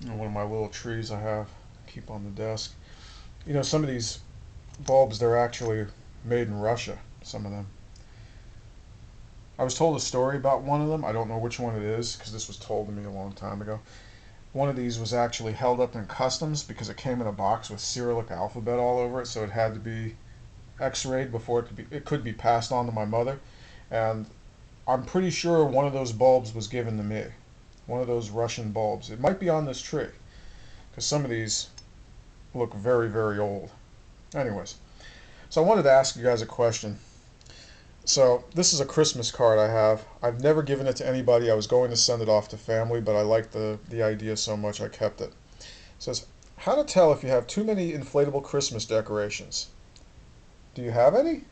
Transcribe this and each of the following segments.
One of my little trees I have, keep on the desk. Some of these bulbs, they're actually made in Russia, some of them. I was told a story about one of them. I don't know which one it is because this was told to me a long time ago. One of these was actually held up in customs because it came in a box with Cyrillic alphabet all over it, so it had to be X-rayed before it could be passed on to my mother. And I'm pretty sure one of those bulbs was given to me. One of those Russian bulbs. It might be on this tree because some of these look very, very old. Anyways, so I wanted to ask you guys a question. So this is a Christmas card I have. I've never given it to anybody. I was going to send it off to family, but I liked the idea so much I kept it. It says, how to tell if you have too many inflatable Christmas decorations. Do you have any?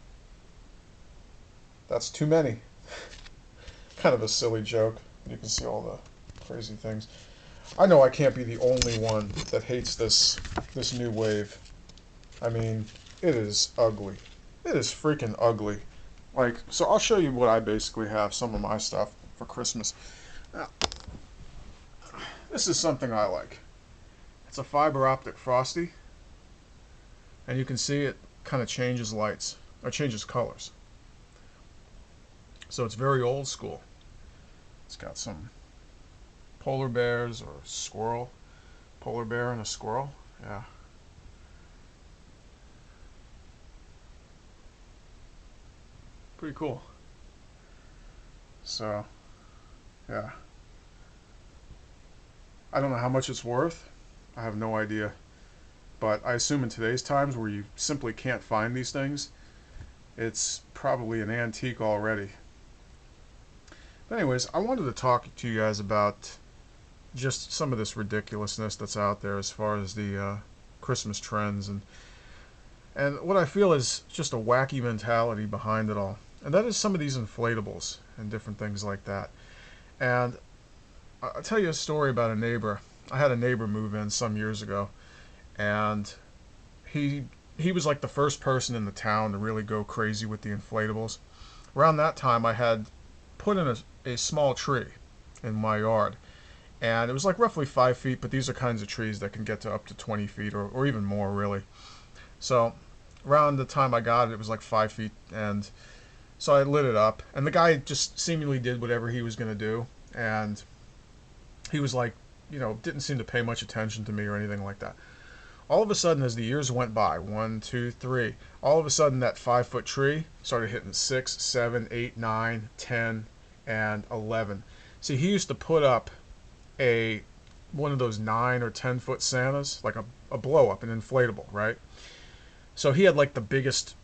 That's too many. Kind of a silly joke. You can see all the crazy things. I know I can't be the only one that hates this new wave. I mean, it is ugly. It is freaking ugly. Like, so I'll show you what I basically have, some of my stuff for Christmas. Now, this is something I like. It's a fiber optic frosty, and you can see it kind of changes lights, or changes colors. So it's very old school. It's got some polar bears or squirrel, polar bear and a squirrel. Yeah. Pretty cool. So, yeah. I don't know how much it's worth. I have no idea. But I assume in today's times where you simply can't find these things, it's probably an antique already. But anyways, I wanted to talk to you guys about just some of this ridiculousness that's out there as far as the Christmas trends and what I feel is just a wacky mentality behind it all. And that is some of these inflatables and different things like that. And I'll tell you a story about a neighbor. I had a neighbor move in some years ago, and he he was like the first person in the town to really go crazy with the inflatables. Around that time, I had put in a small tree in my yard, and it was like roughly 5 feet. But these are kinds of trees that can get to up to 20 feet or even more, really. So around the time I got it, it was like 5 feet, and so I lit it up, and the guy just seemingly did whatever he was going to do, and he was like, didn't seem to pay much attention to me or anything like that. All of a sudden, as the years went by, one, two, three, all of a sudden that 5 foot tree started hitting 6, 7, 8, 9, 10, and 11. See, he used to put up a one of those 9 or 10 foot Santas, like a blow up, an inflatable, right? So he had like the biggest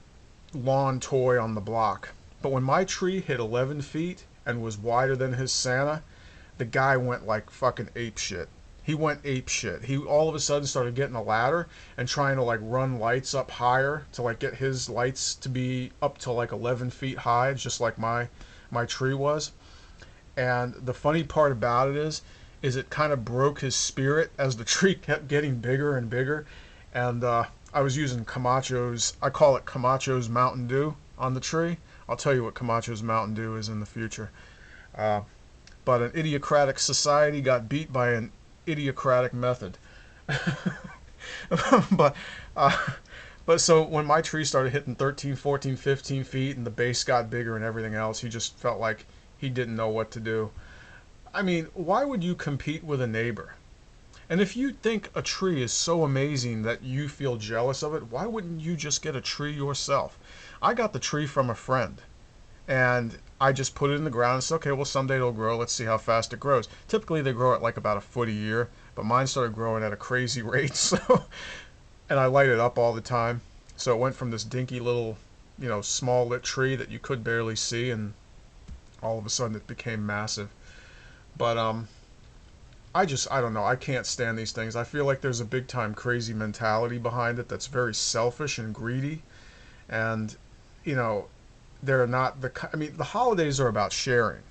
lawn toy on the block. But when my tree hit 11 feet and was wider than his Santa, the guy went like fucking ape shit. He went ape shit. He all of a sudden started getting a ladder and trying to like run lights up higher to like get his lights to be up to like 11 feet high, just like my tree was. And the funny part about it is it kind of broke his spirit as the tree kept getting bigger and bigger. And I was using Camacho's, I call it Camacho's Mountain Dew on the tree. I'll tell you what Camacho's Mountain Dew is in the future. Uh, but an idiocratic society got beat by an idiocratic method. but uh, but so when my tree started hitting 13, 14, 15 feet and the base got bigger and everything else, he just felt like he didn't know what to do. I mean, why would you compete with a neighbor? And if you think a tree is so amazing that you feel jealous of it, why wouldn't you just get a tree yourself? I got the tree from a friend, and I just put it in the ground and said, okay, well, someday it'll grow. Let's see how fast it grows. Typically, they grow at like about a foot a year, but mine started growing at a crazy rate. So, and I light it up all the time. So it went from this dinky little, small lit tree that you could barely see, and all of a sudden it became massive. But I don't know. I can't stand these things. I feel like there's a big time crazy mentality behind it that's very selfish and greedy, and you know they're not I mean, the holidays are about sharing.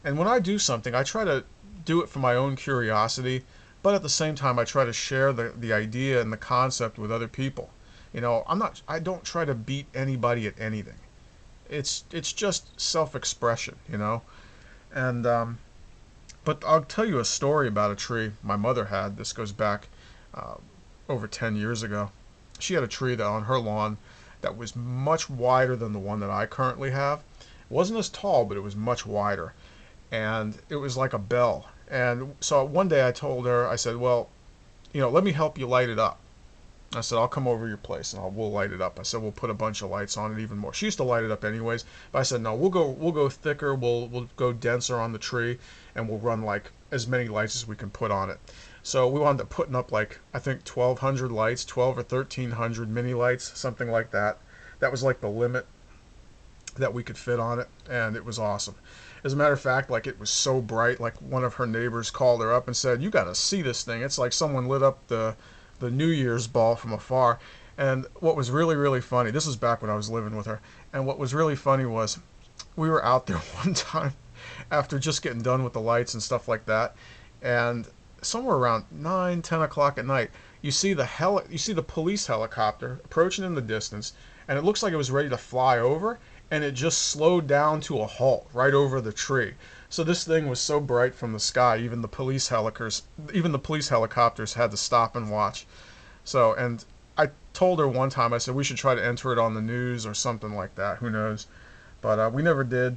And when I do something, I try to do it for my own curiosity, but at the same time, I try to share the idea and the concept with other people. I don't try to beat anybody at anything. It's just self-expression. And But I'll tell you a story about a tree my mother had. This goes back uh, over 10 years ago. She had a tree that on her lawn that was much wider than the one that I currently have. It wasn't as tall, but it was much wider. And it was like a bell. And so one day I told her, I said, well, let me help you light it up. I said, I'll come over to your place and we'll light it up. I said, we'll put a bunch of lights on it, even more. She used to light it up anyways, but I said, no, we'll go thicker, we'll go denser on the tree, and we'll run like as many lights as we can put on it. So we wound up putting up like, I think 1,200 lights, 12 or 1,300 mini lights, something like that. That was like the limit that we could fit on it, and it was awesome. As a matter of fact, like, it was so bright, like one of her neighbors called her up and said, you got to see this thing. It's like someone lit up the New Year's ball from afar. And what was really, really funny, this was back when I was living with her, and what was really funny was we were out there one time after just getting done with the lights and stuff like that, and somewhere around 9, 10 o'clock at night, you see the police helicopter approaching in the distance, and it looks like it was ready to fly over, and it just slowed down to a halt right over the tree. So this thing was so bright from the sky, even the police helicopters had to stop and watch. So, and I told her one time, I said we should try to enter it on the news or something like that. Who knows? But we never did.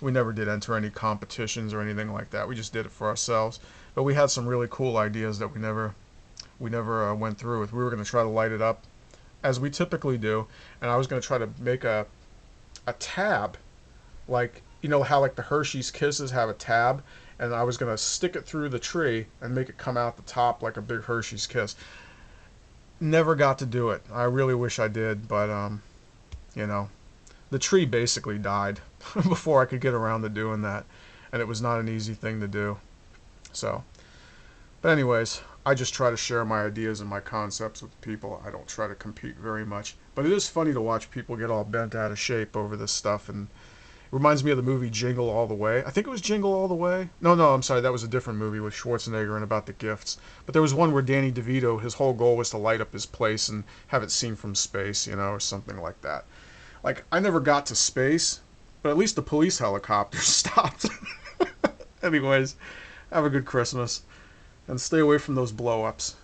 We never did enter any competitions or anything like that. We just did it for ourselves. But we had some really cool ideas that we never went through with. We were going to try to light it up as we typically do, and I was going to try to make a tab, like, how like the Hershey's Kisses have a tab, and I was going to stick it through the tree and make it come out the top like a big Hershey's Kiss. Never got to do it. I really wish I did, but the tree basically died before I could get around to doing that, and it was not an easy thing to do. So, but anyways, I just try to share my ideas and my concepts with people. I don't try to compete very much. But it is funny to watch people get all bent out of shape over this stuff, and it reminds me of the movie Jingle All the Way. I think it was Jingle All the Way. No, I'm sorry, that was a different movie with Schwarzenegger and about the gifts. But there was one where Danny DeVito, his whole goal was to light up his place and have it seen from space, or something like that. Like, I never got to space, but at least the police helicopter stopped. Anyways, have a good Christmas, and stay away from those blow-ups.